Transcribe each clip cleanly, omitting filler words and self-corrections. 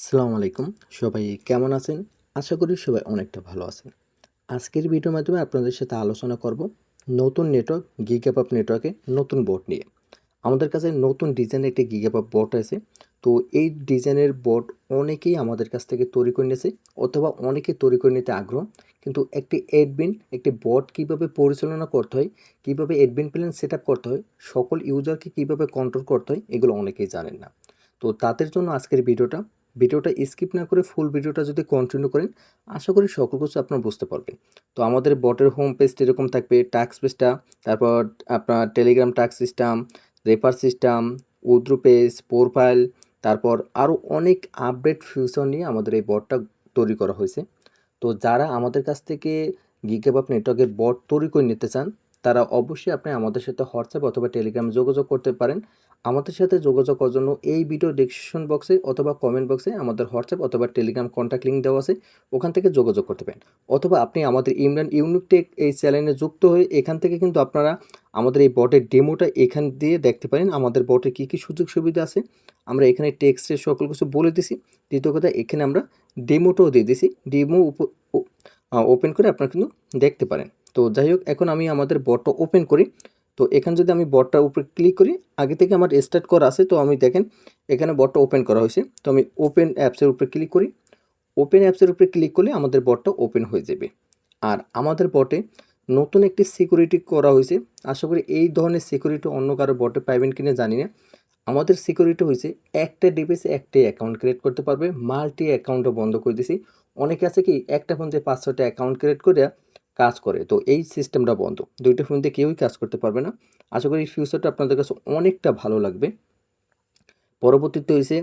আসসালামু আলাইকুম। সবাই কেমন আছেন? আশা করি সবাই অনেকটা ভালো আছেন। আজকের ভিডিওর মাধ্যমে আপনাদের সাথে আলোচনা করব নতুন নেটওয়ার্ক গিগাপাপ নেটওয়ার্কে নতুন বোর্ড নিয়ে। আমাদের কাছে নতুন ডিজাইনের একটি গিগাপাপ বোর্ড আছে। তো এই ডিজাইনের বোর্ড অনেকেই আমাদের কাছ থেকে তৈরি করে নিয়েছে অথবা অনেকে তৈরি করে নিতে আগ্রহ। কিন্তু একটি অ্যাডমিন একটি বোর্ড কীভাবে পরিচালনা করতে হয়, কীভাবে অ্যাডমিন প্ল্যান সেটআপ করতে হয়, সকল ইউজারকে কীভাবে কন্ট্রোল করতে হয় এগুলো অনেকেই জানেন না। তো তাদের জন্য আজকের ভিডিওটা স্কিপ না করে ফুল ভিডিওটা যদি কন্টিনিউ করেন, আশা করি সকল কিছু আপনারা বুঝতে পারবেন। তো আমাদের বটের হোম পেজটা এরকম থাকবে, টাস্ক পেজটা, তারপর আপনার Telegram task system, refer system, উদ্রু পেজ, প্রোফাইল, তারপর আরও অনেক আপডেট ফিউচার নিয়ে আমাদের এই বটটা তৈরি করা হয়েছে। তো যারা আমাদের কাছ থেকে গিগাবাপ নেটওয়ার্কের বট তৈরি করে নিতে চান, তারা অবশ্যই আপনি আমাদের সাথে হোয়াটসঅ্যাপ অথবা টেলিগ্রামে যোগাযোগ করতে পারেন। আমাদের সাথে যোগাযোগ করার জন্য এই ভিডিও ডেসক্রিপশন বক্সে অথবা কমেন্ট বক্সে আমাদের হোয়াটসঅ্যাপ অথবা টেলিগ্রাম কন্ট্যাক্ট লিঙ্ক দেওয়া আছে, ওখান থেকে যোগাযোগ করতে পারেন। অথবা আপনি আমাদের ইমরান ইউনিক টেক এই চ্যানেলে যুক্ত হয়ে এখান থেকে কিন্তু আপনারা আমাদের এই বটের ডেমোটা এখান দিয়ে দেখতে পারেন। আমাদের বটের কী কী সুযোগ সুবিধা আছে আমরা এখানে টেক্সটের সকল কিছু বলে দিছি। দ্বিতীয় কথা, এখানে আমরা ডেমোটাও দিয়ে দিছি। ডেমো ওপেন করে আপনারা কিন্তু দেখতে পারেন। তো যাই হোক, এখন আমি আমাদের বটটা ওপেন করি। তো এখানে যদি আমি বটটার উপরে ক্লিক করি, আগে থেকে আমার স্টার্ট করা আছে। তো আমি দেখেন এখানে বটটা ওপেন করা হয়েছে। তো আমি ওপেন অ্যাপসের উপরে ক্লিক করি। ওপেন অ্যাপসের উপরে ক্লিক করলে আমাদের বটটা ওপেন হয়ে যাবে। আর আমাদের বটে নতুন একটি সিকিউরিটি করা হয়েছে। আশা করি এই ধরনের সিকিউরিটি অন্য কারো বটে পাইবেন কিনা জানি না। আমাদের সিকিউরিটি হয়েছে একটা ডিভাইসে একটাই অ্যাকাউন্ট ক্রিয়েট করতে পারবে, মাল্টি অ্যাকাউন্টও বন্ধ করে দিছি। অনেকে আছে কি একটা ফোন দিয়ে 5-6টা অ্যাকাউন্ট ক্রিয়েট করে কাজ করে, তো এই সিস্টেমটা বন্ধ। দুইটা ফোন দিয়ে কেউই কাজ করতে পারবে না। আশা করি এই ফিউচারটা আপনাদের কাছে অনেকটা ভালো লাগবে। পরবর্তীতে হইছে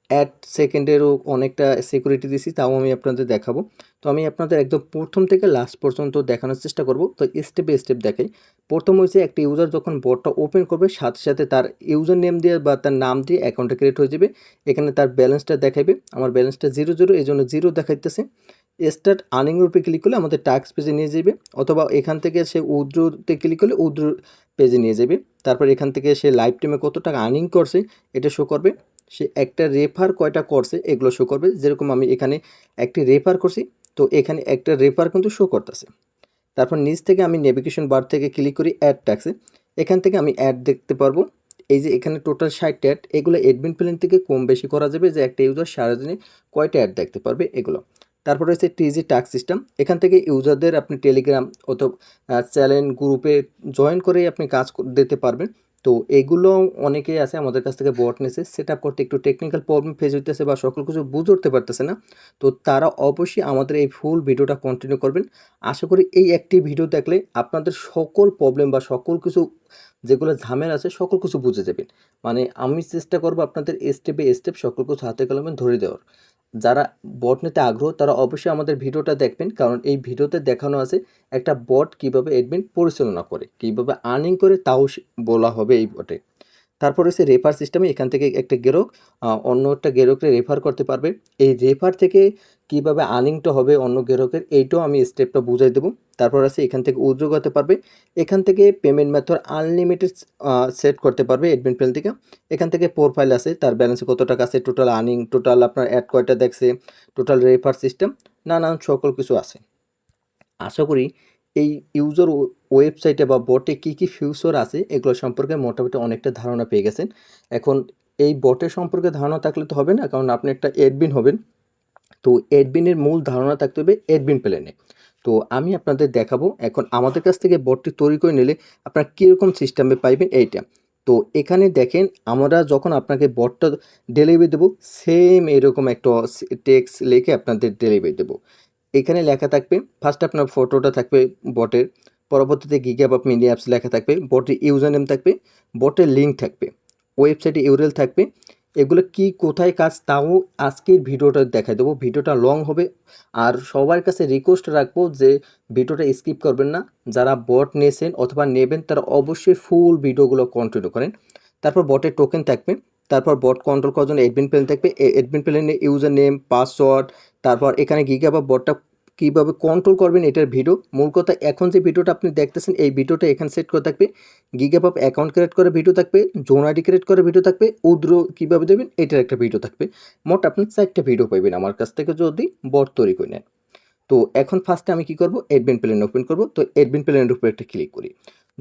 অ্যাড সেকেন্ডেরও অনেকটা সিকিউরিটি দিছি, তাও আমি আপনাদের দেখাবো। তো আমি আপনাদের একদম প্রথম থেকে লাস্ট পর্যন্ত দেখানোর চেষ্টা করব। তো স্টেপ বাই স্টেপ দেখাই। প্রথম হইছে একটা ইউজার যখন বটটা ওপেন করবে সাথে সাথে তার ইউজার নেম দিয়ে বা তার নাম দিয়ে অ্যাকাউন্টটা ক্রিয়েট হয়ে যাবে। এখানে তার ব্যালেন্সটা দেখাবে। আমার ব্যালেন্সটা 0 এই জন্য 0 দেখাইতেছে। স্টার্ট আর্নিংয়ের উপরে ক্লিক করলে আমাদের টাস্ক পেজে নিয়ে যাবে, অথবা এখান থেকে সে উইথড্রতে ক্লিক করলে উইথড্র পেজে নিয়ে যাবে। তারপর এখান থেকে সে লাইফ টাইমে কত টাকা আর্নিং করছে এটা শো করবে। সে একটা রেফার কয়টা করছে এগুলো শো করবে। যেরকম আমি এখানে একটি রেফার করছি, তো এখানে একটা রেফার কিন্তু শো করতেছে। তারপর নিচ থেকে আমি নেভিগেশন বার থেকে ক্লিক করি অ্যাড ট্যাক্সে। এখান থেকে আমি অ্যাড দেখতে পারবো। এই যে এখানে টোটাল 60টা অ্যাড, এগুলো অ্যাডমিন প্ল্যান থেকে কম বেশি করা যাবে যে একটা ইউজার সারাদিনে কয়টা অ্যাড দেখতে পারবে এগুলো। তারপর হচ্ছে টিজি টাস্ক সিস্টেম। এখান থেকে ইউজারদের আপনি টেলিগ্রাম অথবা চ্যানেল গ্রুপে জয়েন করেই আপনি কাজ দিতে পারবেন। তো এগুলো অনেকেই আছে আমাদের কাছ থেকে বট নিছে, সেট আপ করতে একটু টেকনিক্যাল প্রবলেম ফেস হইতেছে বা সকল কিছু বুঝে উঠতে পারতেছে না। তো তারা অবশ্যই আমাদের এই ফুল ভিডিওটা কন্টিনিউ করবেন। আশা করি এই একটি ভিডিও দেখলে আপনাদের সকল প্রবলেম বা সকল কিছু যেগুলো ঝামেলা আছে সকল কিছু বুঝে যাবেন। মানে আমি চেষ্টা করব আপনাদের স্টেপ বাই স্টেপ সকল কিছু হাতে কলমে ধরে দেওয়ার। যারা বট নিতে আগ্রহ তারা অবশ্যই আমাদের ভিডিওটা দেখবেন, কারণ এই ভিডিওতে দেখানো আছে একটা বট কীভাবে অ্যাডমিন পরিচালনা করে, কীভাবে আর্নিং করে তাও বলা হবে এই বটে। তারপর হচ্ছে রেফার সিস্টেমে এখান থেকে একটা গ্রাহক অন্য একটা গ্রাহককে রেফার করতে পারবে। এই রেফার থেকে কীভাবে আর্নিংটা হবে অন্য গ্রাহকের এইটাও আমি স্টেপটা বুঝাই দেবো। তারপর আছে এখান থেকে উদ্যোগ হতে পারবে। এখান থেকে পেমেন্ট মেথড আনলিমিটেড সেট করতে পারবে অ্যাডমিন প্ল্যান থেকে। এখান থেকে প্রোফাইল আছে, তার ব্যালেন্সে কত টাকা আছে, টোটাল আর্নিং, টোটাল আপনার অ্যাড কয়টা দেখছে, টোটাল রেফার সিস্টেম, নানান সকল কিছু আছে। আশা করি এই ইউজার ওয়েবসাইটে বা বটে কী কী ফিউচার আছে এগুলো সম্পর্কে মোটামুটি অনেকটা ধারণা পেয়ে গেছেন। এখন এই বটের সম্পর্কে ধারণা থাকলে তো হবে না, কারণ আপনি একটা অ্যাডমিন হবেন। তো অ্যাডমিনের মূল ধারণা থাকতে হবে অ্যাডমিন প্ল্যানে। তো আমি আপনাদের দেখাবো এখন আমাদের কাছ থেকে বটটি তৈরি করে নিলে আপনারা কীরকম সিস্টেমে পাইবেন এইটা। তো এখানে দেখেন আমরা যখন আপনাকে বটটা ডেলিভারি দেবো, সেম এরকম একটা টেক্সট লিখে আপনাদের ডেলিভারি দেবো। এখানে লেখা থাকবে ফার্স্ট আপনার ফটোটা থাকবে বটের, পরবর্তীতে গিগাবাপ মিনি অ্যাপস লেখা থাকবে, বটের ইউজার নেম থাকবে, বটের লিঙ্ক থাকবে, ওয়েবসাইটে ইউআরএল থাকবে। এগুলো কি কোথায় কাজ তাও আজকের ভিডিওটা দেখাই দেবো। ভিডিওটা লং হবে, আর সবার কাছে রিকোয়েস্ট রাখবো যে ভিডিওটা স্কিপ করবেন না। যারা বট নিয়েছেন অথবা নেবেন তারা অবশ্যই ফুল ভিডিওগুলো কন্টিনিউ করেন। তারপর বটের টোকেন থাকবে, তারপর বট কন্ট্রোল করার জন্য অ্যাডমিন প্ল্যান থাকবে, অ্যাডমিন প্ল্যানে ইউজার নেম, পাসওয়ার্ড, তারপর এখানে গিগাবাপ বটটা কীভাবে কন্ট্রোল করবেন এটার ভিডিও। মূল কথা এখন যে ভিডিওটা আপনি দেখতেছেন এই ভিডিওটা এখানে সেট করা থাকবে, গিগাপাপ অ্যাকাউন্ট ক্রিয়েট করার ভিডিও থাকবে, জোন আইডি ক্রিয়েট করার ভিডিও থাকবে, উইথড্র কীভাবে দেবেন এটার একটা ভিডিও থাকবে। মোট আপনি 4টা ভিডিও পাইবেন আমার কাছ থেকে যদি বট তৈরি করে নেন। তো এখন ফার্স্টে আমি কি করব, অ্যাডমিন প্ল্যান ওপেন করব। তো অ্যাডমিন প্ল্যানের উপরে একটা ক্লিক করি।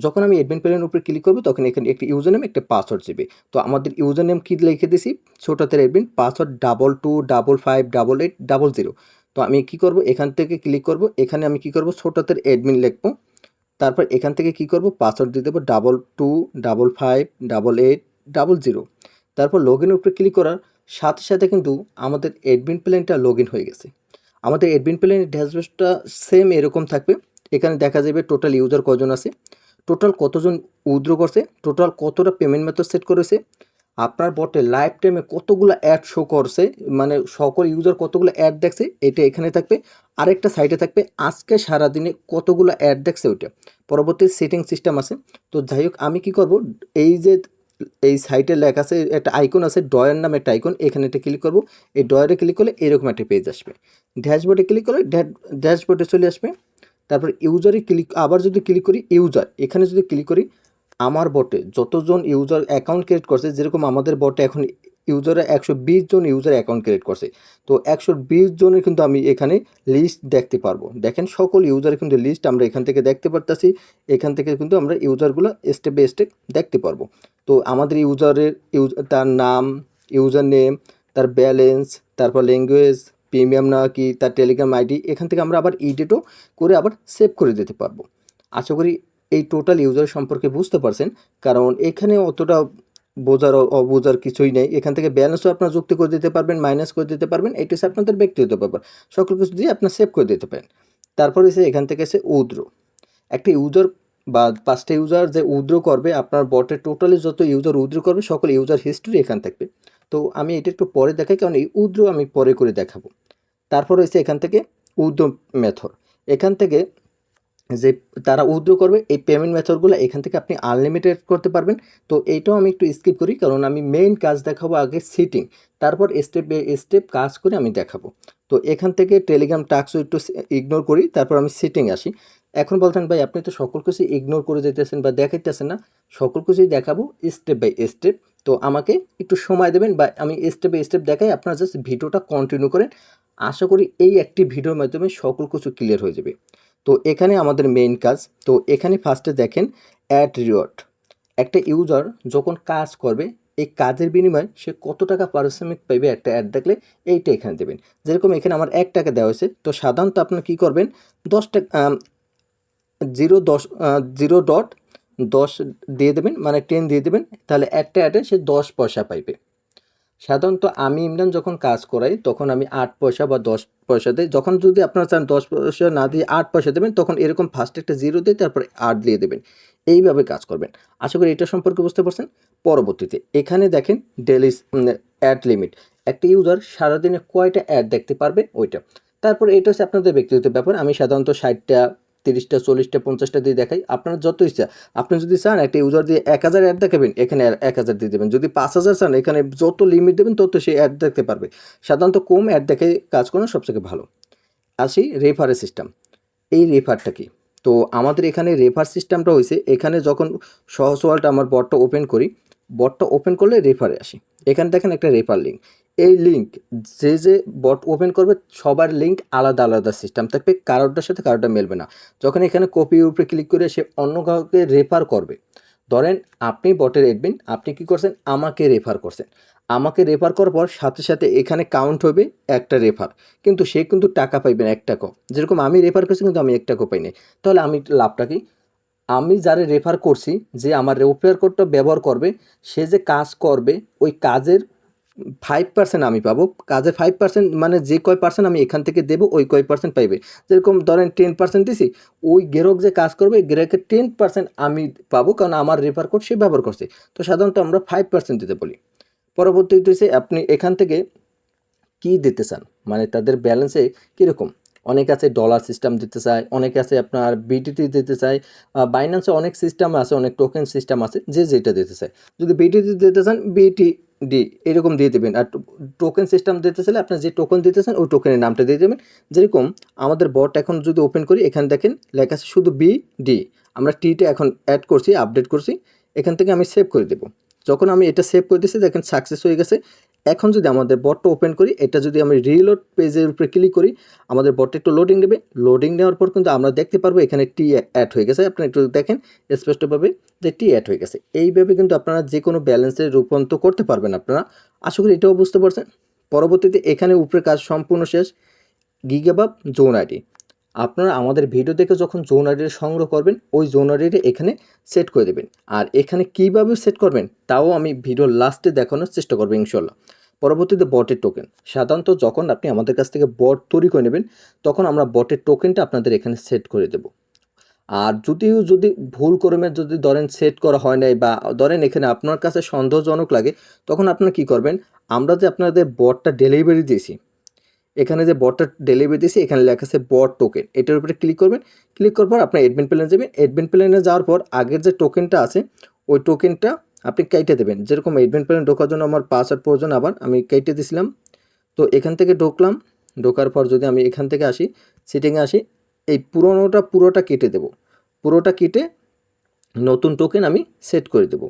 যখন আমি অ্যাডমিন প্ল্যানের উপরে ক্লিক করব তখন এখানে একটা ইউজার নেম একটা পাসওয়ার্ড যাবে। তো আমাদের ইউজার নেম কি লিখে দিছি, ছোট হাতের অ্যাডমিন, পাসওয়ার্ড 22558800। তো আমি কি করব, এখান থেকে ক্লিক করব, এখানে আমি কি করব ছোট হাতের অ্যাডমিন লিখব। তারপর এখান থেকে কি করব, পাসওয়ার্ড দিয়ে দেবো 22558800। তারপর লগ ইনের উপরে ক্লিক করার সাথে সাথে কিন্তু আমাদের অ্যাডমিন প্ল্যানটা লগ ইন হয়ে গেছে। আমাদের অ্যাডমিন প্ল্যানের ড্যাশবোর্ডটা সেম এরকম থাকবে। এখানে দেখা যাবে টোটাল ইউজার কজন আছে, টোটাল কতজন উইথড্র করছে, টোটাল কতটা পেমেন্ট মেথড সেট করেছে, আপনার বটে লাইফ টাইমে কতগুলো অ্যাড শো করছে, মানে সকল ইউজার কতগুলো অ্যাড দেখছে এটা এখানে থাকবে। আরেকটা সাইডে থাকবে আজকে সারাদিনে কতগুলো অ্যাড দেখছে ওইটা। পরবর্তী সেটিং সিস্টেম আছে। তো যাই হোক আমি কি করব, এই যে এই সাইটে লেখা আছে একটা আইকন আছে ডয়ের নামে একটা আইকন, এখানে একটা ক্লিক করব। এই ডয়ারে ক্লিক করলে এরকম একটা পেজ আসবে। ড্যাশবোর্ডে ক্লিক করলে ড্যাশবোর্ডে চলে আসবে। তারপর ইউজারে ক্লিক, আবার যদি ক্লিক করি ইউজার, এখানে যদি ক্লিক করি আমার বটে যতজন ইউজার অ্যাকাউন্ট ক্রিয়েট করছে, যেরকম আমাদের বটে এখন ইউজারে 120 জন ইউজার অ্যাকাউন্ট ক্রিয়েট করছে। তো 120 জনের কিন্তু আমি এখানে লিস্ট দেখতে পারবো। দেখেন সকল ইউজারের কিন্তু লিস্ট আমরা এখান থেকে দেখতে পারতেছি। এখান থেকে কিন্তু আমরা ইউজারগুলো স্টেপ বাই স্টেপ দেখতে পারবো। তো আমাদের ইউজারের তার নাম, ইউজার নেম, তার ব্যালেন্স, তারপর ল্যাঙ্গুয়েজ, প্রিমিয়াম না কি, তার টেলিগ্রাম আইডি, এখান থেকে আমরা আবার এডিটও করে আবার সেভ করে দিতে পারবো। আশা করি এই টোটাল ইউজার সম্পর্কে বুঝতে পারছেন, কারণ এখানে অতটা বোঝার কিছুই নেই। এখান থেকে ব্যালেন্সও আপনারা যুক্ত করে দিতে পারবেন, মাইনাস করে দিতে পারবেন, এটা হচ্ছে আপনাদের ব্যক্তিগত ব্যাপার। সকল কিছু দিয়ে আপনার সেভ করে দিতে পারেন। তারপর এসে এখান থেকে এসে উইথড্র, একটা ইউজার বা 5টা ইউজার যে উইথড্র করবে আপনার বটে টোটালি যত ইউজার উইথড্র করবে সকল ইউজার হিস্ট্রি এখান থাকবে। তো আমি এটা একটু পরে দেখাই, কারণ এই উইথড্র আমি পরে করে দেখাবো। তারপর হচ্ছে এখান থেকে উইথড্র মেথড, এখান থেকে যে তারা উইথড্র করবে এই পেমেন্ট মেথডগুলো এখান থেকে আপনি আনলিমিটেড করতে পারবেন। তো এইটাও আমি একটু স্কিপ করি, কারণ আমি মেইন কাজ দেখাবো আগে সিটিং, তারপর স্টেপ বাই স্টেপ কাজ করে আমি দেখাবো। তো এখান থেকে টেলিগ্রাম টাস্কও একটু ইগনোর করি, তারপর আমি সিটিং আসি। এখন বলতেন ভাই আপনি তো সকল কিছু ইগনোর করে যেতেছেন বা দেখাইতেছেন না, সকল কিছুই দেখাবো স্টেপ বাই স্টেপ। তো আমাকে একটু সময় দেবেন বা আমি স্টেপ বাই স্টেপ দেখাই, আপনারা জাস্ট ভিডিওটা কন্টিনিউ করেন। আশা করি এই একটি ভিডিওর মাধ্যমে সকল কিছু ক্লিয়ার হয়ে যাবে। তো এখানে আমাদের মেইন কাজ, তো এখানে ফার্স্টে দেখেন অ্যাড রিওয়ার্ড। একটা ইউজার যখন কাজ করবে এই কাজের বিনিময়ে সে কত টাকা পারিশ্রমিক পাইবে একটা অ্যাড দেখলে এইটা এখানে দেবেন। যেরকম এখানে আমার 1 টাকা দেওয়া হয়েছে, তো সাধারণত আপনার কী করবেন 10 টাকা 0.10 দিয়ে দেবেন, মানে 10 দিয়ে দেবেন, তাহলে একটা অ্যাডে সে 10 পয়সা পাইবে। সাধারণত আমি ইমরান যখন কাজ করাই তখন আমি 8 পয়সা বা 10 পয়সা দেই। যখন যদি আপনারা চান 10 পয়সা না দিয়ে 8 পয়সা দেবেন, তখন এরকম ফার্স্টে একটা 0 দিয়ে তারপরে 8 দিয়ে দেবেন। এইভাবে কাজ করবেন। আশা করি এটা সম্পর্কে বুঝতে পারছেন। পরবর্তীতে এখানে দেখেন ডেইলি অ্যাড লিমিট। একটা ইউজার সারাদিনে কয়টা অ্যাড দেখতে পারবে ওইটা। তারপর এটা হচ্ছে আপনাদের ব্যক্তিগত ব্যাপার। আমি সাধারণত 60টা, 30টা, 40টা, 50টা দিয়ে দেখাই। আপনার যত ইচ্ছা। আপনি যদি চান একটা ইউজার দিয়ে 1000 অ্যাড দেখাবেন, এখানে 1000 দিয়ে দেবেন। যদি 5000 চান, এখানে যত লিমিট দেবেন তত সে অ্যাড দেখতে পারবে। সাধারণত কম অ্যাড দেখে কাজ করানো সবথেকে ভালো। আসি রেফারের সিস্টেম। এই রেফারটা কি? তো আমাদের এখানে রেফার সিস্টেমটা হয়েছে, এখানে যখন সহজ ওয়ার্ল্ড আমার বটটা ওপেন করি, বটটা ওপেন করলে রেফারে আসি। এখানে দেখেন একটা রেফার লিঙ্ক। এই লিঙ্ক যে বট ওপেন করবে সবার লিঙ্ক আলাদা আলাদা সিস্টেম থাকবে, কারোরটার সাথে কারোরটা মেলবে না। যখন এখানে কপির উপরে ক্লিক করে সে অন্য কাউকে রেফার করবে, ধরেন আপনি বটের অ্যাডমিন, আপনি কি করছেন আমাকে রেফার করছেন, আমাকে রেফার করার পর সাথে সাথে এখানে কাউন্ট হবে একটা রেফার, কিন্তু সে কিন্তু টাকা পাইবে না 1 টাকাও। যেরকম আমি রেফার করছি কিন্তু আমি 1 টাকাও পাই নাই। তাহলে আমি লাভটা কি? আমি যারে রেফার করছি, যে আমার রেফার কোডটা ব্যবহার করবে, সে যে কাজ করবে ওই কাজের 5% আমি পাবো। কাজের 5% মানে যে কয় পার্সেন্ট আমি এখান থেকে দেবো ওই কয় পার্সেন্ট পাইবে। যেরকম ধরেন 10% দিছি, ওই গ্রাহক যে কাজ করবে গ্রাহকের 10% আমি পাবো, কারণ আমার রেফার কোড সে ব্যবহার করছে। তো সাধারণত আমরা 5% দিতে বলি। পরবর্তীতে আপনি এখান থেকে কি দিতে চান, মানে তাদের ব্যালেন্সে কীরকম, অনেকে আছে ডলার সিস্টেম দিতে চায়, অনেকে আছে আপনার বিটিটি দিতে চায়, বাইন্যান্সে অনেক সিস্টেম আছে, অনেক টোকেন সিস্টেম আছে, যে যেটা দিতে চায়। যদি বিটিটি দিতে চান বিটিডি এরকম দিয়ে দেবেন, আর টোকেন সিস্টেম দিতে চাইলে আপনার যে টোকেন দিতে চান ওই টোকেনের নামটা দিয়ে দেবেন। যেরকম আমাদের বট এখন যদি ওপেন করি, এখানে দেখেন লেখা আছে শুধু বিডি, আমরা টিটা এখন অ্যাড করছি, আপডেট করছি, এখান থেকে আমি সেভ করে দেবো। যখন আমি এটা সেভ করে দিচ্ছি দেখেন সাকসেস হয়ে গেছে। এখন যদি আমাদের বটটা ওপেন করি, এটা যদি আমি রিলোড পেজের উপরে ক্লিক করি, আমাদের বটটা একটু লোডিং নেবে। লোডিং নেওয়ার পর কিন্তু আমরা দেখতে পারবো এখানে টি অ্যাড হয়ে গেছে। আপনি একটু দেখেন স্পষ্টভাবে যে টি অ্যাড হয়ে গেছে। এইভাবে কিন্তু আপনারা যে কোনো ব্যালেন্সে রূপান্তর করতে পারবেন আপনারা। আশা করি এটাও বুঝতে পারছেন। পরবর্তীতে এখানে উপরে কাজ সম্পূর্ণ শেষ। গিগাবাব জোন আইডি, আপনারা আমাদের ভিডিও দেখে যখন জোন আইডিটা সংগ্রহ করবেন, ওই জোন আইডিটা এখানে সেট করে দেবেন। আর এখানে কীভাবে সেট করবেন তাও আমি ভিডিওর লাস্টে দেখানোর চেষ্টা করবো ইনশাল্লাহ। পরবর্তীতে বটের টোকেন, সাধারণত যখন আপনি আমাদের কাছ থেকে বট তৈরি করে নেবেন, তখন আমরা বটের টোকেনটা আপনাদের এখানে সেট করে দেব। আর যদি ভুল ক্রমে যদি ধরেন সেট করা হয় নাই, বা ধরেন এখানে আপনার কাছে সন্দেহজনক লাগে, তখন আপনারা কী করবেন, আমরা যে আপনাদের বটটা ডেলিভারি দিয়েছি, এখানে যে বটটা ডেলিভারি দিয়েছি এখানে লেখা আছে বট টোকেন, এটার উপরে ক্লিক করবেন। ক্লিক করার পর আপনার অ্যাডমিন প্ল্যানে যাবেন। অ্যাডমিন প্ল্যানে যাওয়ার পর আগের যে টোকেনটা আছে ওই টোকেনটা আপনি কেটে দেবেন। যেরকম অ্যাডমিন প্ল্যানে ঢোকার জন্য আমার পাসওয়ার্ড প্রয়োজন, আবার আমি কেটে দিছিলাম। তো এখান থেকে ঢুকলাম, ঢোকার পর যদি আমি এখান থেকে আসি, সেটিংয়ে আসি, এই পুরোটা কেটে দেব। পুরোটা কেটে নতুন টোকেন আমি সেট করে দেব।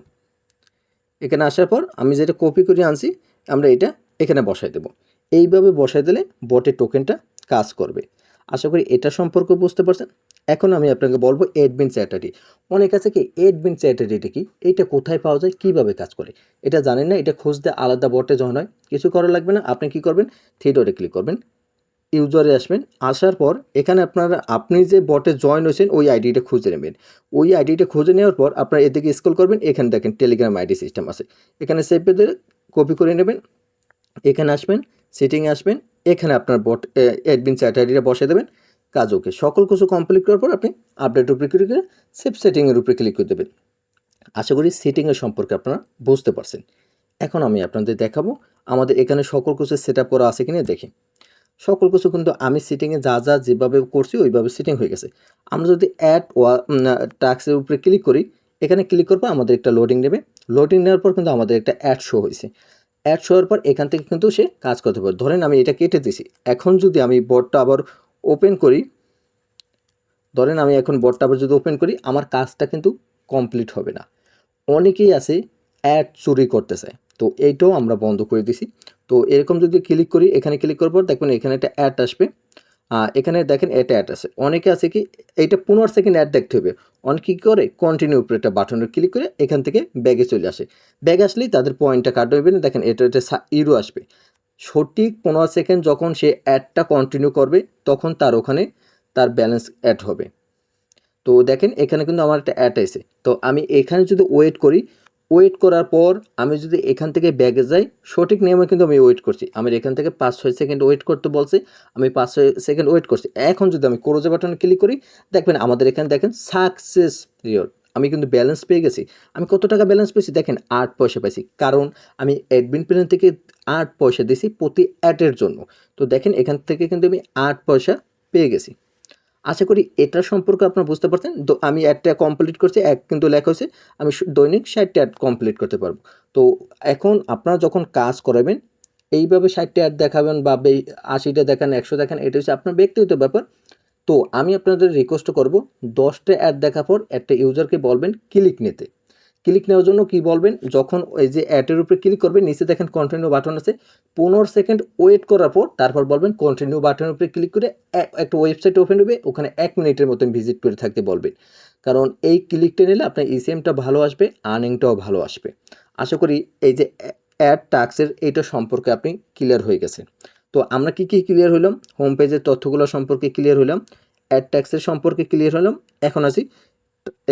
এখানে আসার পর আমি যেটা কপি করে আনছি আমরা এটা এখানে বসাই দেব। এইভাবে বসাই দিলে বটের টোকেনটা কাজ করবে। আশা করি এটা সম্পর্কে বুঝতে পারছেন। এখন আমি আপনাকে বলবো অ্যাডমিন চ্যাট আইডি। অনেক আছে কি অ্যাডমিন চ্যাট আইডিটা কি, এইটা কোথায় পাওয়া যায়, কিভাবে কাজ করে এটা জানেন না, এটা খুঁজতে আলাদা বটে যখন হয় কিছু করা লাগবে না। আপনি কি করবেন, থ্রি ডটে ক্লিক করবেন, ইউজারে আসবেন। আসার পর এখানে আপনি যে বটে জয়েন হয়েছেন ওই আইডিটা খুঁজে নেবেন। ওই আইডিটা খুঁজে নেওয়ার পর আপনার এদিকে স্ক্রল করবেন, এখানে দেখেন টেলিগ্রাম আইডি সিস্টেম আছে, এখানে সেভ পেতে কপি করে নেবেন। এখানে আসবেন, সেটিংয়ে আসবেন, এখানে আপনার বট অ্যাডমিন চ্যাট আইডিটা বসিয়ে দেবেন। কাজ ওকে, সকল কিছু কমপ্লিট করার পর আপনি আপডেটের উপরে ক্লিক করে সেভ সেটিংয়ের উপরে ক্লিক করে দেবেন। আশা করি সেটিংয়ের সম্পর্কে আপনারা বুঝতে পারছেন। এখন আমি আপনাদের দেখাবো আমাদের এখানে সকল কিছু সেট আপ করা আছে কিনা দেখি। সকল কিছু কিন্তু আমি সেটিংয়ে যা যেভাবে করছি ওইভাবে সেটিং হয়ে গেছে। আমরা যদি অ্যাড টাস্কের উপরে ক্লিক করি, এখানে ক্লিক করবো, আমাদের একটা লোডিং নেবে। লোডিং নেওয়ার পর কিন্তু আমাদের একটা অ্যাড শো হয়েছে। অ্যাড শো হওয়ার পর এখান থেকে কিন্তু সে কাজ করতে পারে। ধরেন আমি এটা কেটে দিছি, এখন যদি আমি বটটা আবার ওপেন করি, ধরেন আমি এখন বটটা আবার যদি ওপেন করি, আমার কাজটা কিন্তু কমপ্লিট হবে না। অনেকেই আছে অ্যাড চুরি করতে চায়, তো এইটাও আমরা বন্ধ করে দিছি। তো এরকম যদি ক্লিক করি, এখানে ক্লিক করার পর দেখবেন এখানে একটা অ্যাড আসবে। এখানে দেখেন এটা অ্যাড আছে। অনেকে আছে কি এইটা 15 সেকেন্ড অ্যাড দেখতে হবে, অনেক কী করে কন্টিনিউ উপরে একটা বাটনে ক্লিক করে এখান থেকে ব্যাগে চলে আসে। ব্যাগ আসলেই তাদের পয়েন্টটা কাট হইবে না, দেখেন এটা ইউরো আসবে। সঠিক 15 সেকেন্ড যখন সে অ্যাডটা কন্টিনিউ করবে তখন তার ওখানে তার ব্যালেন্স অ্যাড হবে। তো দেখেন এখানে কিন্তু আমার একটা অ্যাড আছে। তো আমি এখানে যদি ওয়েট করি, ওয়েট করার পর আমি যদি এখান থেকে ব্যাগে যাই, সঠিক নিয়মে কিন্তু আমি ওয়েট করছি। আমার এখান থেকে 5-6 সেকেন্ড ওয়েট করতে বলছে, আমি 5-6 সেকেন্ড ওয়েট করছি। এখন যদি আমি ক্লোজ বাটনে ক্লিক করি, দেখবেন আমাদের এখানে দেখেন সাকসেস পিরিয়ড, আমি কিন্তু ব্যালেন্স পেয়ে গেছি। আমি কত টাকা ব্যালেন্স পেয়েছি দেখেন, 8 পয়সা পাইছি, কারণ আমি অ্যাডমিন প্ল্যান থেকে 8 পয়সা দিয়েছি প্রতি অ্যাডের জন্য। তো দেখেন এখান থেকে কিন্তু আমি 8 পয়সা পেয়ে গেছি। আশা করি এটা সম্পর্কে আপনারা বুঝতে পারছেন। তো আমি অ্যাডটা কমপ্লিট করছি, এক কিন্তু লেখা হয়েছে আমি দৈনিক 60টা অ্যাড কমপ্লিট করতে পারবো। তো এখন আপনারা যখন কাজ করাবেন এইভাবে 60টা অ্যাড দেখাবেন বা 80টা দেখান, 100 দেখান, এটা হচ্ছে আপনার ব্যক্তিগত ব্যাপার। তো আমি আপনাদের রিকোয়েস্ট করব, 10টা অ্যাড দেখার পর একটা ইউজারকে বলবেন ক্লিক নিতে। ক্লিক নেওয়ার জন্য কি বলবেন, যখন ওই যে অ্যাডের উপরে ক্লিক করবেন, নিচে দেখেন কন্টিনিউ বাটন আছে, 15 সেকেন্ড ওয়েট করার পর তারপর বলবেন কন্টিনিউ বাটনের উপরে ক্লিক করে একটা ওয়েবসাইট ওপেন হবে, ওখানে 1 মিনিটের মতন ভিজিট করে থাকতে বলবেন। কারণ এই ক্লিকটা নিলে আপনার ইসিএমটা ভালো আসবে, আর্নিংটাও ভালো আসবে। আশা করি এই যে অ্যাড টাস্কের এইটা সম্পর্কে আপনি ক্লিয়ার হয়ে গেছেন। তো আমরা কি ক্লিয়ার হলাম, হোম পেজের তথ্যগুলো সম্পর্কে ক্লিয়ার হলাম, অ্যাড ট্যাক্সের সম্পর্কে ক্লিয়ার হলাম। এখন আসি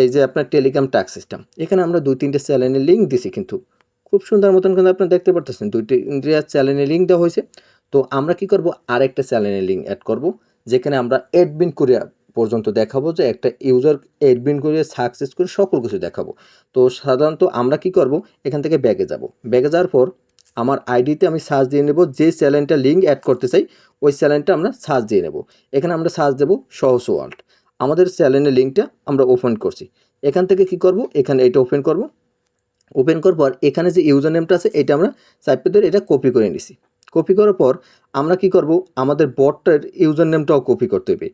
এই যে আপনার টেলিগ্রাম টাস্ক সিস্টেম, এখানে আমরা 2-3টে চ্যানেলের লিঙ্ক দিছি, কিন্তু খুব সুন্দর মতন কিন্তু আপনারা দেখতে পারতেছেন 2-3টে চ্যানেলের লিঙ্ক দেওয়া হয়েছে। তো আমরা কি করব, আরেকটা চ্যানেলের লিঙ্ক অ্যাড করব, যেখানে আমরা অ্যাডমিন কোরিয়া পর্যন্ত দেখাবো, যে একটা ইউজার অ্যাডমিন কোরিয়া সাকসেস করে সকল কিছু দেখাবো। তো সাধারণত আমরা কি করব, এখান থেকে ব্যাগে যাব, ব্যাগে যাওয়ার পর আমার আইডিতে আমি সার্চ দিয়ে নেব, যে চ্যানেলটা লিঙ্ক অ্যাড করতে চাই ওই চ্যানেলটা আমরা সার্চ দিয়ে নেব। এখানে আমরা সার্চ দেব সহজ ওয়ার্ল্ড। আমাদের চ্যানেলের লিঙ্কটা আমরা ওপেন করছি। এখান থেকে কি করব, এখানে এটা ওপেন করব। ওপেন করার পর এখানে যে ইউজার নেমটা আছে এটা আমরা সাইড ধরে এটা কপি করে নিছি। কপি করার পর আমরা কি করব, আমাদের বটটার ইউজার নেমটাও কপি করতে হবে।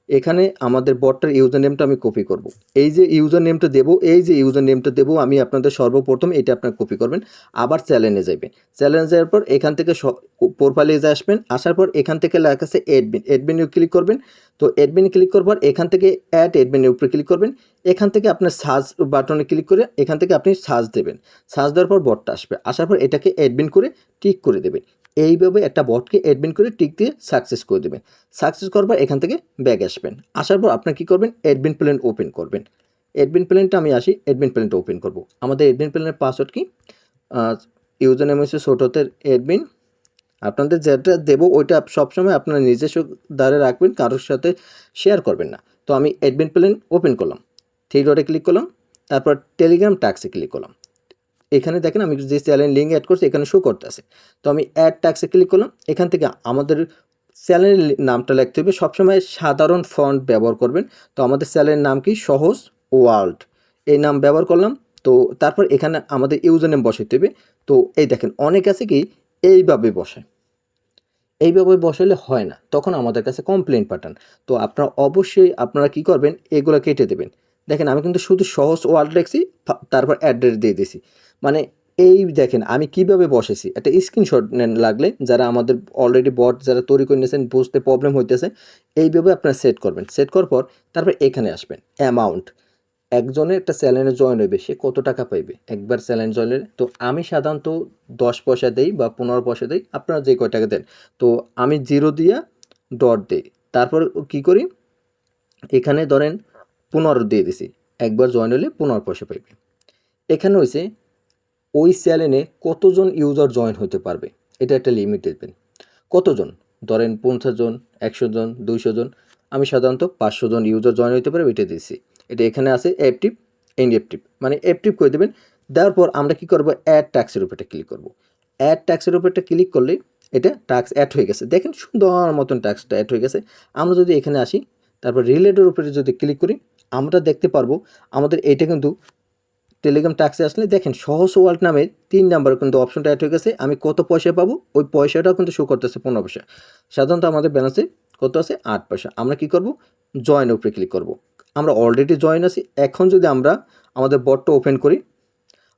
এখানে আমাদের বটটার ইউজার নেমটা আমি কপি করব। এই যে ইউজার নেমটা দেবো, এই যে ইউজার নেমটা দেবো আমি আপনাদের সর্বপ্রথম এটা আপনার কপি করবেন। আবার চ্যানেলে যাবেন, চ্যানেলে যাওয়ার পর এখান থেকে প্রোফাইলে আসবেন। আসার পর এখান থেকে লেখা আছে অ্যাডমিন, অ্যাডমিনে ক্লিক করবেন। তো অ্যাডমিনে ক্লিক করার পর এখান থেকে অ্যাড অ্যাডমিনের উপরে ক্লিক করবেন। এখান থেকে আপনার সার্চ বাটনে ক্লিক করে এখান থেকে আপনি সার্চ দেবেন। সার্চ দেওয়ার পর বটটা আসবে, আসার পর এটাকে অ্যাডমিন করে টিক করে দেবেন। এইভাবে একটা বটকে অ্যাডমিন করে টিক দিয়ে সাকসেস করে দেবেন। সাকসেস করার পর এখান থেকে ব্যাক আসবেন। আসার পর আপনার কী করবেন, অ্যাডমিন প্ল্যান ওপেন করবেন। অ্যাডমিন প্ল্যানটা আমি আসি, অ্যাডমিন প্ল্যানটা ওপেন করব। আমাদের অ্যাডমিন প্ল্যানের পাসওয়ার্ড কি, ইউজার নেম হচ্ছে ছোটোতে অ্যাডমিন। আপনাদের যেটা দেবো ওইটা সবসময় আপনার নিজস্ব দ্বারে রাখবেন, কারোর সাথে শেয়ার করবেন না। তো আমি অ্যাডমিন প্ল্যান ওপেন করলাম, থ্রি ডটে ক্লিক করলাম, তারপর টেলিগ্রাম টাস্কে ক্লিক করলাম। এখানে দেখেন আমি যে চ্যানেল লিঙ্ক অ্যাড করছি এখানে শো করতেছে। তো আমি অ্যাড টাস্কে ক্লিক করলাম। এখান থেকে আমাদের চ্যানেলের নামটা লিখতে হবে, সবসময় সাধারণ ফন্ট ব্যবহার করবেন। তো আমাদের চ্যানেলের নাম কি, সহজ ওয়ার্ল্ড, এই নাম ব্যবহার করলাম। তো তারপর এখানে আমাদের ইউজার নেম বসাইতে হবে। তো এই দেখেন অনেক আছে কি এইভাবে বসায়, এইভাবে বসালে হয় না, তখন আমাদের কাছে কমপ্লেন পাঠান। তো আপনারা অবশ্যই আপনারা কি করবেন, এগুলো কেটে দেবেন। দেখেন আমি কিন্তু শুধু সহজ ওয়ার্ড লিখছি, তারপর অ্যাড্রেস দিয়ে দিছি। মানে এই দেখেন আমি কিভাবে বসেছি, একটা স্ক্রিনশট নেন লাগলে, যারা আমাদের অলরেডি বট যারা তৈরি করে নিয়েছেন বুঝতে প্রবলেম হইতেছে, এইভাবে আপনারা সেট করবেন। সেট করার পর তারপর এখানে আসবেন অ্যামাউন্ট, একজনের একটা চ্যানেলে জয়েন হইবে সে কত টাকা পাইবে একবার চ্যানেল জয়েনের। তো আমি সাধারণত 10 পয়সা দেই বা 15 পয়সা দেই, আপনারা যে কয় টাকা দেন। তো আমি 0 দিয়া ডট দিই, তারপর কি করি এখানে ধরেন 15 দিয়ে দিছি, একবার জয়েন হলে 15 পয়সা পাইবে। এখানে হয়েছে ওই চ্যানেলে কতজন ইউজার জয়েন হতে পারবে, এটা একটা লিমিট দেবেন। কতজন, ধরেন 50 জন, 100 জন, 200 জন। আমি সাধারণত 500 জন ইউজার জয়েন হতে পারে এটা দিয়েছি। এটা এখানে আছে অ্যাক্টিভ ইনঅ্যাক্টিভ, মানে অ্যাক্টিভ করে দেবেন। দেওয়ার পর আমরা কি করব, অ্যাড ট্যাক্সের উপরটা ক্লিক করব। অ্যাড ট্যাক্সের উপরটা ক্লিক করলে এটা ট্যাক্স অ্যাড হয়ে গেছে, দেখেন সুন্দর মতন ট্যাক্সটা অ্যাড হয়ে গেছে। আমরা যদি এখানে আসি, তারপর রিলেটের উপরে যদি ক্লিক করি, আমরা দেখতে পারবো আমাদের এটা কিন্তু টেলিগ্রাম টাস্কে আসলে দেখেন সহজ ওয়ার্ল্ড নামে 3 নাম্বার কিন্তু অপশনটা অ্যাড হয়ে গেছে। আমি কত পয়সা পাবো ওই পয়সাটাও কিন্তু শো করতেছে 15 পয়সা। সাধারণত আমাদের ব্যালেন্সে কত আছে, 8 পয়সা। আমরা কি করব, জয়েন উপরে ক্লিক করব। আমরা অলরেডি জয়েন আছি। এখন যদি আমরা আমাদের বটটা ওপেন করি,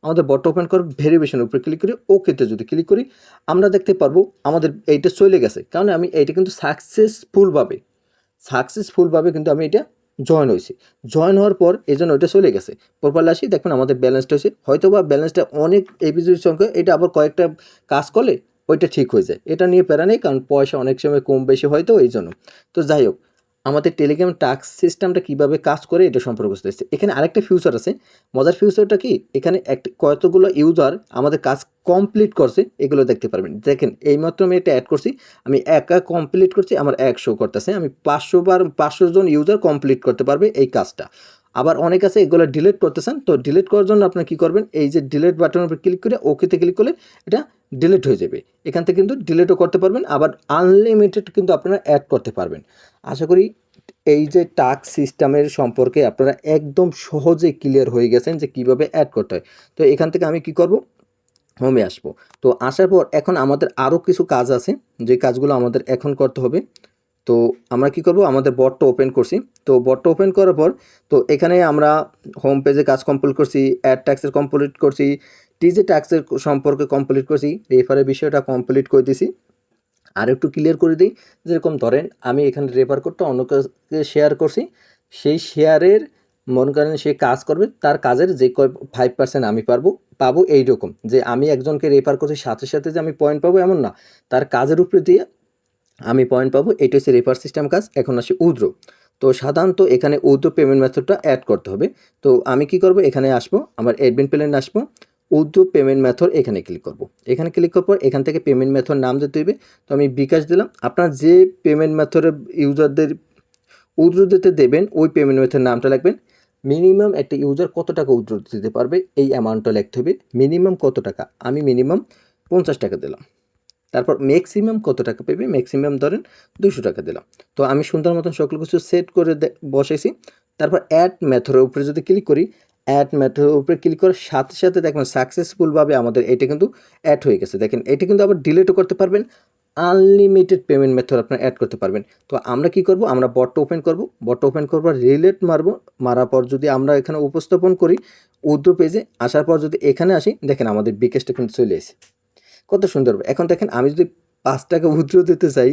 আমাদের বটটা ওপেন করে ভেরিফিকেশনের উপরে ক্লিক করি, ওকেতে যদি ক্লিক করি, আমরা দেখতে পারবো আমাদের এইটা চলে গেছে, কারণ আমি এইটা কিন্তু সাকসেসফুলভাবে কিন্তু আমি এটা জয়েন হয়েছি। জয়েন হওয়ার পর এই জন্য ওইটা চলে গেছে। প্রপারলি আসি, দেখবেন আমাদের ব্যালেন্সটা হয়েছে। হয়তো বা ব্যালেন্সটা অনেক এবিজির সংখ্যা, এটা আবার কয়েকটা কাজ করলে ওইটা ঠিক হয়ে যায়, এটা নিয়ে প্যারা নেই, কারণ পয়সা অনেক সময় কম বেশি হয়তো এই জন্য। তো যাই হোক, আমাদের টেলিগ্রাম টাস্ক সিস্টেমটা কীভাবে কাজ করে এটা সম্পর্কে বুঝতে পারছি। এখানে আরেকটা ফিউচার আছে, মজার ফিউচারটা কি, এখানে কতগুলো ইউজার আমাদের কাজ কমপ্লিট করছে এগুলো দেখতে পারবেন। দেখেন এইমাত্র আমি এটা অ্যাড করছি, আমি একা কমপ্লিট করছি, আমার 100 করতেছে। আমি 500 জন ইউজার কমপ্লিট করতে পারবে এই কাজটা। আবার অনেক আছে এগুলো ডিলিট করতেছেন, তো ডিলিট করার জন্য আপনার কী করবেন, এই যে ডিলিট বাটনের উপর ক্লিক করে ওকেতে ক্লিক করলে এটা ডিলিট হয়ে যাবে। এখান থেকে কিন্তু ডিলিটও করতে পারবেন, আবার আনলিমিটেড কিন্তু আপনারা অ্যাড করতে পারবেন। আশা করি এই যে টাস্ক সিস্টেমের সম্পর্কে আপনারা একদম সহজে ক্লিয়ার হয়ে গেছেন যে কিভাবে অ্যাড করতে হয়। তো এখান থেকে আমি কি করব, হোমে আসবো। তো আসার পর এখন আমাদের আরও কিছু কাজ আছে, যে কাজগুলো আমাদের এখন করতে হবে। তো আমরা কি করব, আমাদের বটটা ওপেন করছি। তো বটটা ওপেন করার পর তো এখানে আমরা হোম পেজে কাজ কমপ্লিট করছি, অ্যাড ট্যাক্সের কমপ্লিট করছি, টিজে ট্যাক্সের সম্পর্কে কমপ্লিট করছি, রেফারের বিষয়টা কমপ্লিট করে দিছি। আর একটু ক্লিয়ার করে দিই, যেরকম ধরেন আমি এখানে রেফার কোডটা অন্য কাউকে শেয়ার করছি, সেই শেয়ারের মনে করেন সে কাজ করবে, তার কাজের যে 5% আমি পাবো এইরকম, যে আমি একজনকে রেফার করছি সাথে সাথে যে আমি পয়েন্ট পাবো এমন না, তার কাজের উপরে দিয়ে আমি পয়েন্ট পাবো। এটা হচ্ছে রেফার সিস্টেম কাজ। এখন আসি উইথড্র। তো সাধারণত এখানে উইথড্র পেমেন্ট মেথডটা অ্যাড করতে হবে। তো আমি কি করব, এখানে আসবো, আমার অ্যাডমিন প্ল্যানে আসবো, উইথড্র পেমেন্ট মেথড এখানে ক্লিক করব। এখানে ক্লিক করার পর এখান থেকে পেমেন্ট মেথড নাম দিতে হবে। তো আমি বিকাশ দিলাম। আপনার যে পেমেন্ট মেথডের ইউজারদের উইথড্র দিতে দেবেন ওই পেমেন্ট মেথড নামটা লিখবেন। মিনিমাম একটা ইউজার কত টাকা উইথড্র দিতে পারবে এই অ্যামাউন্টটা লিখতে হবে, মিনিমাম কত টাকা। আমি মিনিমাম 50 টাকা দিলাম। তারপর ম্যাক্সিমাম কত টাকা পেবে, ম্যাক্সিমাম ধরেন 200 টাকা দিলাম। তো আমি সুন্দর মতন সকল কিছু সেট করে বসাইছি। তারপর অ্যাড মেথডের উপরে যদি ক্লিক করি, অ্যাড মেথডের উপরে ক্লিক করার সাথে সাথে দেখবেন সাকসেসফুলভাবে আমাদের এটা কিন্তু অ্যাড হয়ে গেছে। দেখেন এটা কিন্তু আবার ডিলিটও করতে পারবেন, আনলিমিটেড পেমেন্ট মেথড আপনারা অ্যাড করতে পারবেন। তো আমরা কি করব, আমরা বটটা ওপেন করব, বটটা ওপেন করবার রিলেট মারবো, মারার পর যদি আমরা এখানে উপস্থাপন করি উইথড্র পেজে আসার পর যদি এখানে আসি, দেখেন আমাদের বিকাশটা কিন্তু চলে এসেছে। কত সুন্দর। এখন দেখেন আমি যদি 5 টাকা উইথড্র দিতে চাই,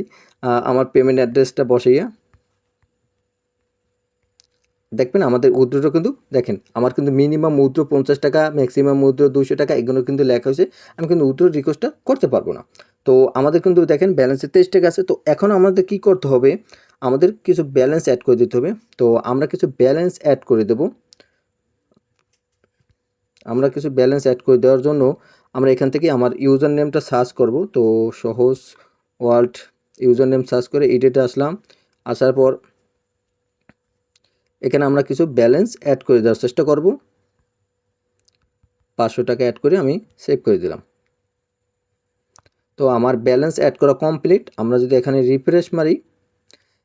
আমার পেমেন্ট অ্যাড্রেসটা বসাইয়া দেখবেন আমাদের উইথড্রটা কিন্তু দেখেন আমার কিন্তু মিনিমাম উইথড্র 50 টাকা, ম্যাক্সিমাম উইথড্র 200 টাকা, এগুলো কিন্তু লেখা হয়েছে। আমি কিন্তু উইথড্র রিকোয়েস্টটা করতে পারবো না। তো আমাদের কিন্তু দেখেন ব্যালেন্সে 23 টাকা আছে। তো এখন আমাদের কি করতে হবে, আমাদের কিছু ব্যালেন্স অ্যাড করে দিতে হবে। তো আমরা কিছু ব্যালেন্স অ্যাড করে দেব। আমরা কিছু ব্যালেন্স অ্যাড করে দেওয়ার জন্য আমরা এখান থেকে আমার ইউজার নেমটা সার্চ করব। তো সহজ ওয়ার্ল্ড ইউজার নেম সার্চ করে এডিটে আসলাম। আসার পর এখানে আমরা কিছু ব্যালেন্স অ্যাড করে দেওয়ার চেষ্টা করব। 500 টাকা অ্যাড করে আমি সেভ করে দিলাম। তো আমার ব্যালেন্স অ্যাড করা কমপ্লিট। আমরা যদি এখানে রিফ্রেশ মারি,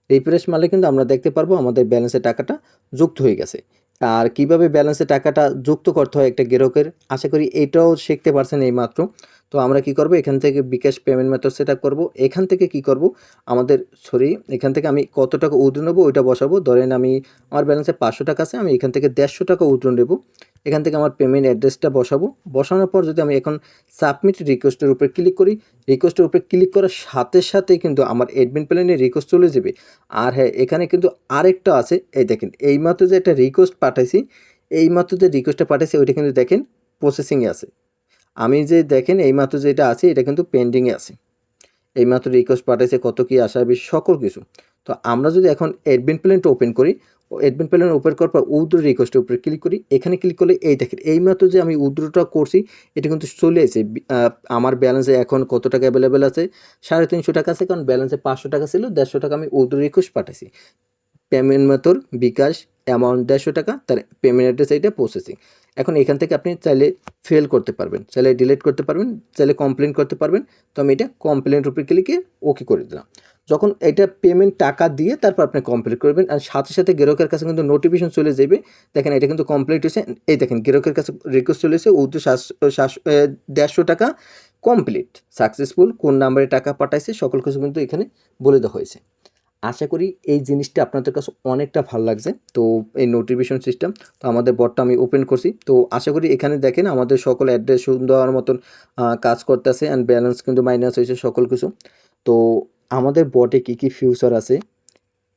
রিফ্রেশ মারলে কিন্তু আমরা দেখতে পারবো আমাদের ব্যালেন্সের টাকাটা যুক্ত হয়ে গেছে। আর কিভাবে ব্যালেন্সের টাকাটা যুক্ত করতে হয় একটা গ্রাহকের, আশা করি এটাও শিখতে পারছেন এইমাত্র। তো আমরা কি করব, এখান থেকে বিকাশ পেমেন্ট মেথড সেট আপ করবো। এখান থেকে কি করব, আমাদের এখান থেকে আমি কত টাকা উইথড্র নেবো ওইটা বসাবো। ধরেন আমি আমার ব্যালেন্সে 500 টাকা আছে, আমি এখান থেকে 150 টাকা উইথড্র নেবো। এখান থেকে আমার পেমেন্ট অ্যাড্রেসটা বসাবো। বসানোর পর যদি আমি এখন সাবমিট রিকোয়েস্টের উপরে ক্লিক করি, রিকোয়েস্টের উপরে ক্লিক করার সাথে সাথেই কিন্তু আমার অ্যাডমিন প্ল্যানে রিকোয়েস্ট চলে যাবে। আর হ্যাঁ, এখানে কিন্তু আরেকটা আছে, এই দেখেন এইমাত্র যে একটা রিকোয়েস্ট পাঠাইছি, এইমাত্র যে রিকোয়েস্টটা পাঠাইছি ওইটা কিন্তু দেখেন প্রসেসিংয়ে আছে। আমি যে দেখেন এইমাত্র যেটা আছে এটা কিন্তু পেন্ডিংয়ে আছে। এইমাত্র রিকোয়েস্ট পাঠাইছে, কত কী আসার বিষয় সকল কিছু। তো আমরা যদি এখন অ্যাডমিন প্ল্যানটা ওপেন করি, অ্যাডমিন প্ল্যান ওপেন করার পর উইথড্র রিকোয়েস্টের উপরে ক্লিক করি, এখানে ক্লিক করলে এই দেখেন এইমাত্র যে আমি উইথড্রটা করছি এটা কিন্তু চলে এসেছে। আমার ব্যালেন্সে এখন কত টাকা অ্যাভেলেবেল আছে, 350 টাকা আছে, কারণ ব্যালেন্সে 500 টাকা ছিল, 150 টাকা আমি উইথড্র রিকোয়েস্ট পাঠাইছি। পেমেন্ট মেথড বিকাশ, অ্যামাউন্ট 150 টাকা, তার পেমেন্ট অ্যাড্রেস এইটা প্রসেসিং। এখন এখান থেকে আপনি চাইলে ফেল করতে পারবেন, চাইলে ডিলিট করতে পারবেন, চাইলে কমপ্লেন করতে পারবেন। তো আমি এটা কমপ্লেনের উপরে ক্লিকে ওকে করে দিলাম। যখন এটা পেমেন্ট টাকা দিয়ে তারপর আপনি কমপ্লিট করবেন, আর সাথে সাথে গ্রাহকের কাছে কিন্তু নোটিফিকেশন চলে যাবে। দেখেন এটা কিন্তু কমপ্লিট হয়েছে, এই দেখেন গ্রাহকের কাছে রিকোয়েস্ট চলে এসেছে, 150 টাকা কমপ্লিট সাকসেসফুল, কোন নাম্বারে টাকা পাঠাইছে সকল কিছু কিন্তু এখানে বলে দেওয়া হয়েছে। আশা করি এই জিনিসটা আপনাদের কাছে অনেকটা ভালো লাগছে। তো এই নোটিফিকেশন সিস্টেম, তো আমাদের বটটা আমি ওপেন করছি। তো আশা করি এখানে দেখেন আমাদের সকল অ্যাড্রেস সুন্দর মতন কাজ করতেছে, অ্যান্ড ব্যালেন্স কিন্তু মাইনাস হয়েছে সকল কিছু। তো আমাদের বটে কী কী ফিউচার আছে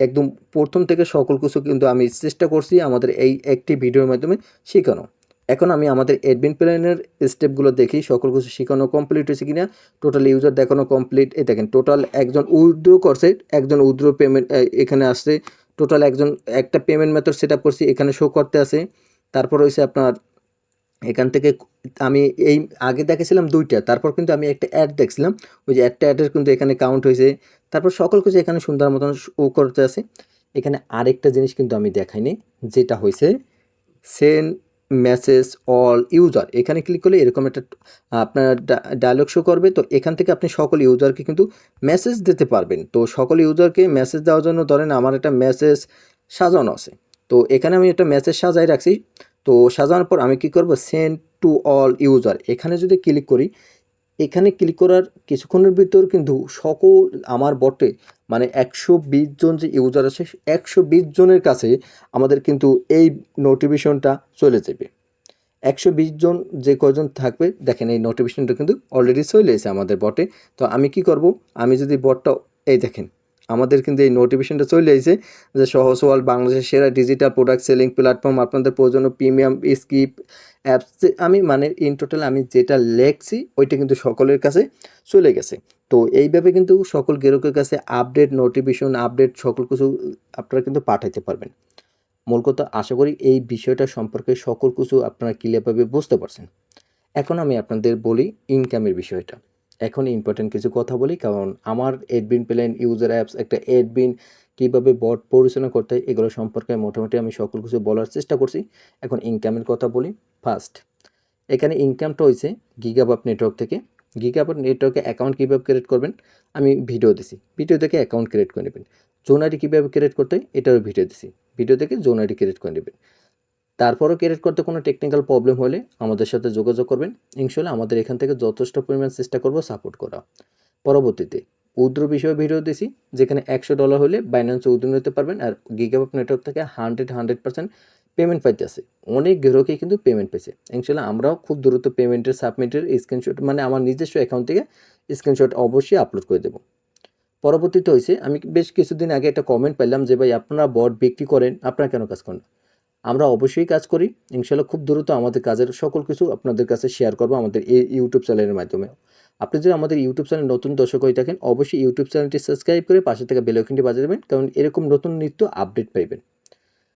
একদম প্রথম থেকে সকল কিছু কিন্তু আমি চেষ্টা করছি আমাদের এই একটি ভিডিওর মাধ্যমে শেখানো। এখন আমি আমাদের অ্যাডমিন প্ল্যানের স্টেপগুলো দেখি সকল কিছু শেখানো কমপ্লিট হয়েছে কিনা। টোটাল ইউজার দেখানো কমপ্লিট, এই দেখেন টোটাল একজন উইথড্র করছে, একজন উইথড্র পেমেন্ট এখানে আসছে। টোটাল একজন একটা পেমেন্ট মেথড সেট আপ করছি, এখানে শো করতে আছে। তারপর হয়েছে আপনার এখান থেকে আমি এই আগে দেখেছিলাম 2টা, তারপর কিন্তু আমি একটা অ্যাড দেখছিলাম, ওই যে একটা অ্যাডের কিন্তু এখানে কাউন্ট হয়েছে। তারপর সকল কিছু এখানে সুন্দর মতন শো করতে আছে। এখানে আরেকটা জিনিস কিন্তু আমি দেখাইনি, যেটা হয়েছে সেন্ড মেসেজ অল ইউজার। এখানে ক্লিক করলে এরকম একটা আপনার ডায়লগ শো করবে। তো এখান থেকে আপনি সকল ইউজারকে কিন্তু মেসেজ দিতে পারবেন। তো সকল ইউজারকে মেসেজ দেওয়ার জন্য ধরেন আমার একটা মেসেজ সাজানো আছে, তো এখানে আমি একটা মেসেজ সাজাই রাখছি। তো সাজানোর পর আমি কি করব, সেন্ড টু অল ইউজার, এখানে যদি ক্লিক করি, এখানে ক্লিক করার কিছুক্ষণের ভিতর কিন্তু সকল আমার বটে মানে 120 জন যে ইউজার আছে 120 জনের কাছে আমাদের কিন্তু এই নোটিফিকেশনটা চলে যাবে। 120 জন যে কয়জন থাকবে দেখেন এই নোটিফিকেশনটা কিন্তু অলরেডি চলে এসেছে আমাদের বটে। তো আমি কি করব, আমি যদি বটটা এই দেখেন আমাদের কিন্তু এই নোটিফিকেশনটা চলে এসেছে যে সহজ ওয়ার্ল্ড বাংলাদেশের সেরা ডিজিটাল প্রোডাক্ট সেলিং প্ল্যাটফর্ম, আপনাদের প্রয়োজনীয় প্রিমিয়াম স্কিপ অ্যাপস, আমি মানে ইন টোটাল আমি যেটা লেখছি ওইটা কিন্তু সকলের কাছে চলে গেছে। তো এইভাবে কিন্তু সকল গ্রাহকের কাছে আপডেট নোটিফিকেশন আপডেট সকল কিছু আপনারা কিন্তু পাঠাইতে পারবেন। মূল কথা, আশা করি এই বিষয়টা সম্পর্কে সকল কিছু আপনারা ক্লিয়ারভাবে বুঝতে পারছেন। এখন আমি আপনাদের বলি ইনকামের বিষয়টা। এখন ইম্পর্টেন্ট কিছু কথা বলি, কারণ আমার অ্যাডমিন প্ল্যান ইউজার অ্যাপস একটা অ্যাডমিন কীভাবে বট পরিচালনা করতে হয় এগুলো সম্পর্কে মোটামুটি আমি সকল কিছু বলার চেষ্টা করছি। এখন ইনকামের কথা বলি। ফার্স্ট, এখানে ইনকামটা হয়েছে গিগাবাপ নেটওয়ার্ক থেকে। গিগাপাপ নেটওয়ার্কে অ্যাকাউন্ট কীভাবে ক্রিয়েট করবেন আমি ভিডিও দিছি, ভিডিও দেখে অ্যাকাউন্ট ক্রিয়েট করে নেবেন। জোন আইডি কীভাবে ক্রিয়েট করতে হয় এটারও ভিডিও দিছি, ভিডিও দেখে জোন আইডি ক্রিয়েট করে নেবেন। তারপরও ক্রিয়েট করতে কোনো টেকনিক্যাল প্রবলেম হলে আমাদের সাথে যোগাযোগ করবেন, ইনশাল্লাহ আমাদের এখান থেকে যথেষ্ট পরিমাণ চেষ্টা করব সাপোর্ট করা। পরবর্তীতে উইথড্র বিষয়ে ভিডিও দিছি, যেখানে $100 হলে বাইন্যান্সে উইথড্র নিতে পারবেন। আর গিগাপাপ নেটওয়ার্ক থেকে 100% পেমেন্ট পাইতেছে, অনেক গ্রাহকই কিন্তু পেমেন্ট পেয়েছে। ইনশাল্লাহ আমরাও খুব দ্রুত পেমেন্টের সাবমিটের স্ক্রিনশট, মানে আমার নিজস্ব অ্যাকাউন্ট থেকে স্ক্রিনশট অবশ্যই আপলোড করে দেবো। পরবর্তীতে হয়েছে আমি বেশ কিছুদিন আগে একটা কমেন্ট পেলাম যে ভাই আপনারা বট বিক্রি করেন, আপনারা কেন কাজ করেন না? আমরা অবশ্যই কাজ করি, ইনশাল্লাহ খুব দ্রুত আমাদের কাজের সকল কিছু আপনাদের কাছে শেয়ার করবো আমাদের এই ইউটিউব চ্যানেলের মাধ্যমে। আপনি যদি আমাদের ইউটিউব চ্যানেল নতুন দর্শক হয়ে থাকেন, অবশ্যই ইউটিউব চ্যানেলটি সাবস্ক্রাইব করে পাশে থেকে বেল আইকনটি বাজিয়ে দেবেন, কারণ এরকম নতুন নিত্য আপডেট পাইবেন।